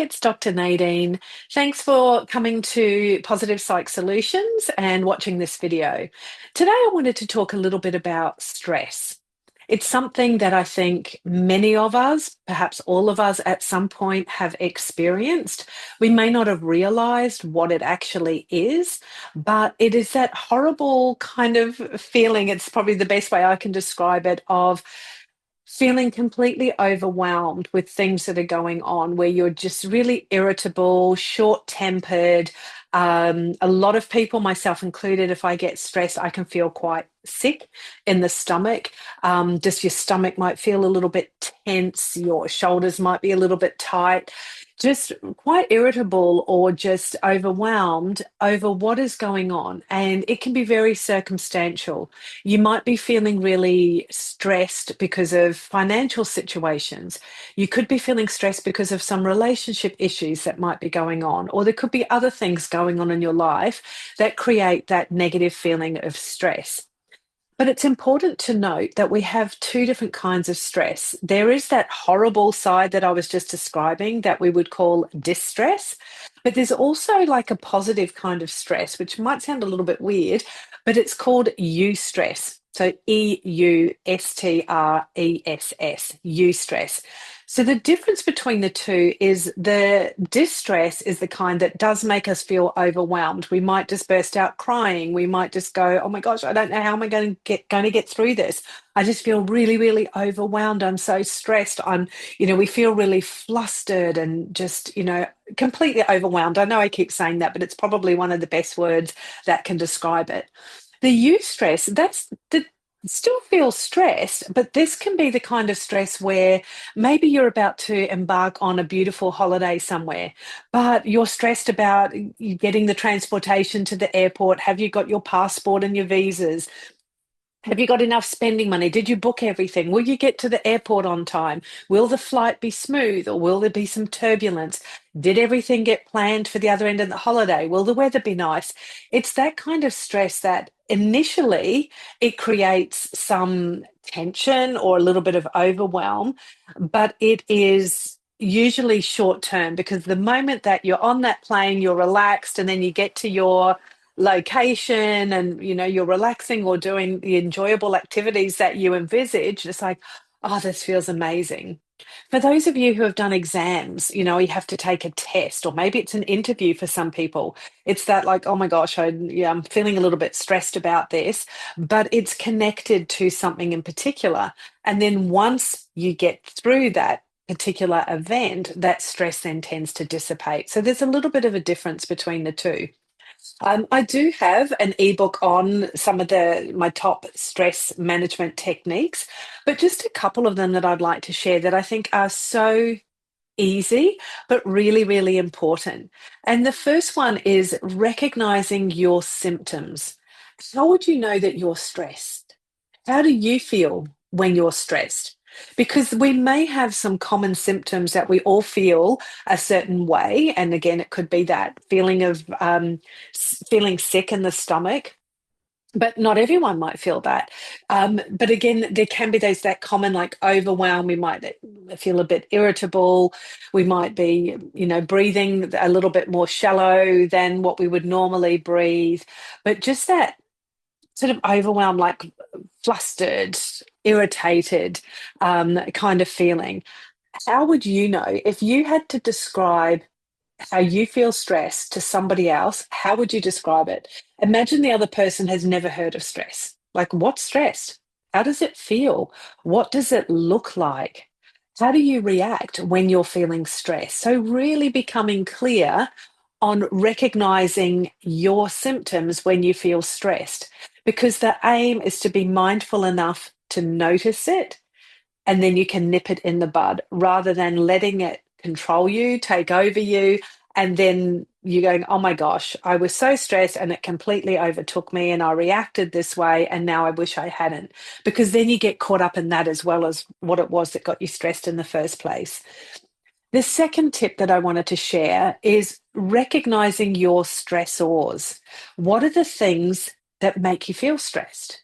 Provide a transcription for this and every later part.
it's Dr. Nadine. Thanks for coming to Positive Psych Solutions and watching this video. Today, I wanted to talk a little bit about stress. It's something that I think many of us, perhaps all of us at some point, have experienced. We may not have realized what it actually is, but it is that horrible kind of feeling. It's probably the best way I can describe it of feeling completely overwhelmed with things that are going on, where you're just really irritable, short tempered. A lot of people, myself included, if I get stressed, I can feel quite sick in the stomach. Just your stomach might feel a little bit tense, your shoulders might be a little bit tight, just quite irritable or just overwhelmed over what is going on. And it can be very circumstantial. You might be feeling really stressed because of financial situations. You could be feeling stressed because of some relationship issues that might be going on, or there could be other things going on in your life that create that negative feeling of stress. But it's important to note that we have two different kinds of stress. There is that horrible side that I was just describing that we would call distress, but there's also like a positive kind of stress, which might sound a little bit weird, but it's called eustress. So eustress, eustress. So the difference between the two is the distress is the kind that does make us feel overwhelmed. We might just burst out crying. We might just go, "Oh my gosh, I don't know how am I going to get through this. I just feel really, really overwhelmed. I'm so stressed. We feel really flustered and just, completely overwhelmed." I know I keep saying that, but it's probably one of the best words that can describe it. The eustress, that's the still feel stressed, but this can be the kind of stress where maybe you're about to embark on a beautiful holiday somewhere, but you're stressed about you getting the transportation to the airport. Have you got your passport and your visas? Have you got enough spending money? Did you book everything? Will you get to the airport on time? Will the flight be smooth or will there be some turbulence? Did everything get planned for the other end of the holiday? Will the weather be nice? It's that kind of stress that initially it creates some tension or a little bit of overwhelm, but it is usually short term because the moment that you're on that plane, you're relaxed, and then you get to your location and you're relaxing or doing the enjoyable activities that you envisage, it's like, oh, this feels amazing. For those of you who have done exams, you have to take a test, or maybe it's an interview for some people. It's that like, oh my gosh, I'm feeling a little bit stressed about this, but it's connected to something in particular. And then once you get through that particular event, that stress then tends to dissipate. So there's a little bit of a difference between the two. I do have an ebook on some of my top stress management techniques, but just a couple of them that I'd like to share that I think are so easy, but really, really important. And the first one is recognizing your symptoms. How would you know that you're stressed? How do you feel when you're stressed? Because we may have some common symptoms that we all feel a certain way. And again, it could be that feeling of feeling sick in the stomach, but not everyone might feel that. But again, there can be that common like overwhelm. We might feel a bit irritable. We might be, breathing a little bit more shallow than what we would normally breathe. But just that sort of overwhelmed, like flustered, irritated kind of feeling. How would you know if you had to describe how you feel stressed to somebody else? How would you describe it? Imagine the other person has never heard of stress. Like, what's stress? How does it feel? What does it look like? How do you react when you're feeling stressed? So, really becoming clear on recognizing your symptoms when you feel stressed, because the aim is to be mindful enough to notice it, and then you can nip it in the bud rather than letting it control you, take over you, and then you're going, "Oh my gosh, I was so stressed and it completely overtook me and I reacted this way and now I wish I hadn't." Because then you get caught up in that as well as what it was that got you stressed in the first place. The second tip that I wanted to share is recognizing your stressors. What are the things that make you feel stressed?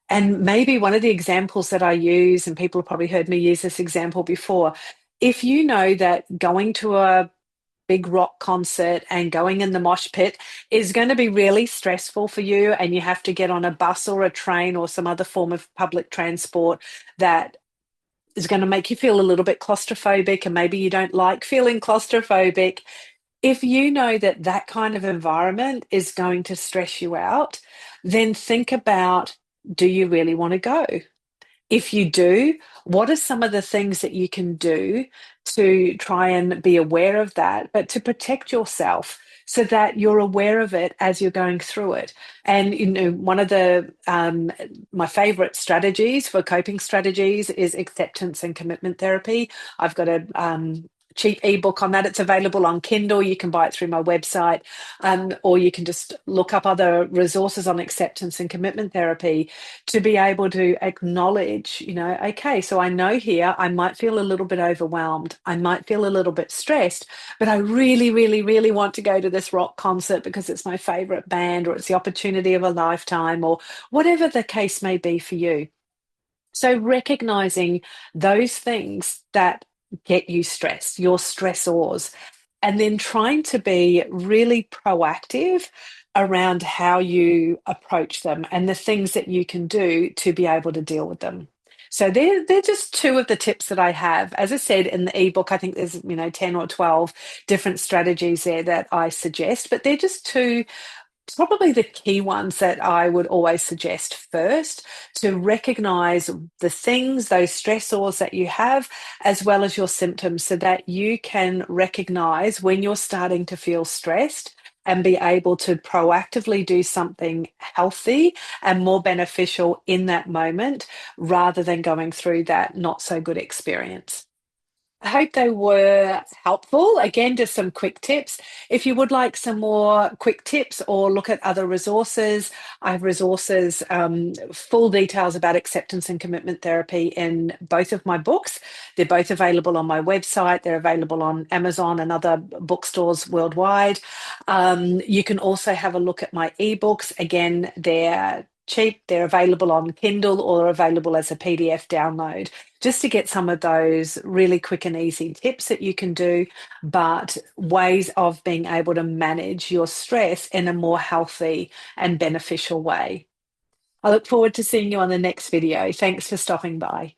And maybe one of the examples that I use, and people have probably heard me use this example before, if you know that going to a big rock concert and going in the mosh pit is going to be really stressful for you, and you have to get on a bus or a train or some other form of public transport that is going to make you feel a little bit claustrophobic, and maybe you don't like feeling claustrophobic. If you know that that kind of environment is going to stress you out, then think about, do you really want to go? If you do, what are some of the things that you can do to try and be aware of that, but to protect yourself so that you're aware of it as you're going through it? And, one of the my favorite strategies for coping strategies is acceptance and commitment therapy. I've got a cheap ebook on that. It's available on Kindle. You can buy it through my website, or you can just look up other resources on acceptance and commitment therapy to be able to acknowledge, okay, so I know here I might feel a little bit overwhelmed. I might feel a little bit stressed, but I really, really, really want to go to this rock concert because it's my favorite band, or it's the opportunity of a lifetime, or whatever the case may be for you. So recognizing those things that get you stressed, your stressors, and then trying to be really proactive around how you approach them and the things that you can do to be able to deal with them. So they're just two of the tips that I have. As I said in the ebook, I think there's 10 or 12 different strategies there that I suggest, but they're just two, probably the key ones that I would always suggest first, to recognize the things, those stressors that you have, as well as your symptoms, so that you can recognize when you're starting to feel stressed and be able to proactively do something healthy and more beneficial in that moment, rather than going through that not so good experience. I hope they were helpful. Again, just some quick tips. If you would like some more quick tips or look at other resources, I have resources, full details about acceptance and commitment therapy in both of my books. They're both available on my website. They're available on Amazon and other bookstores worldwide. You can also have a look at my ebooks. Again, they're cheap. They're available on Kindle or available as a PDF download, just to get some of those really quick and easy tips that you can do, but ways of being able to manage your stress in a more healthy and beneficial way. I look forward to seeing you on the next video. Thanks for stopping by.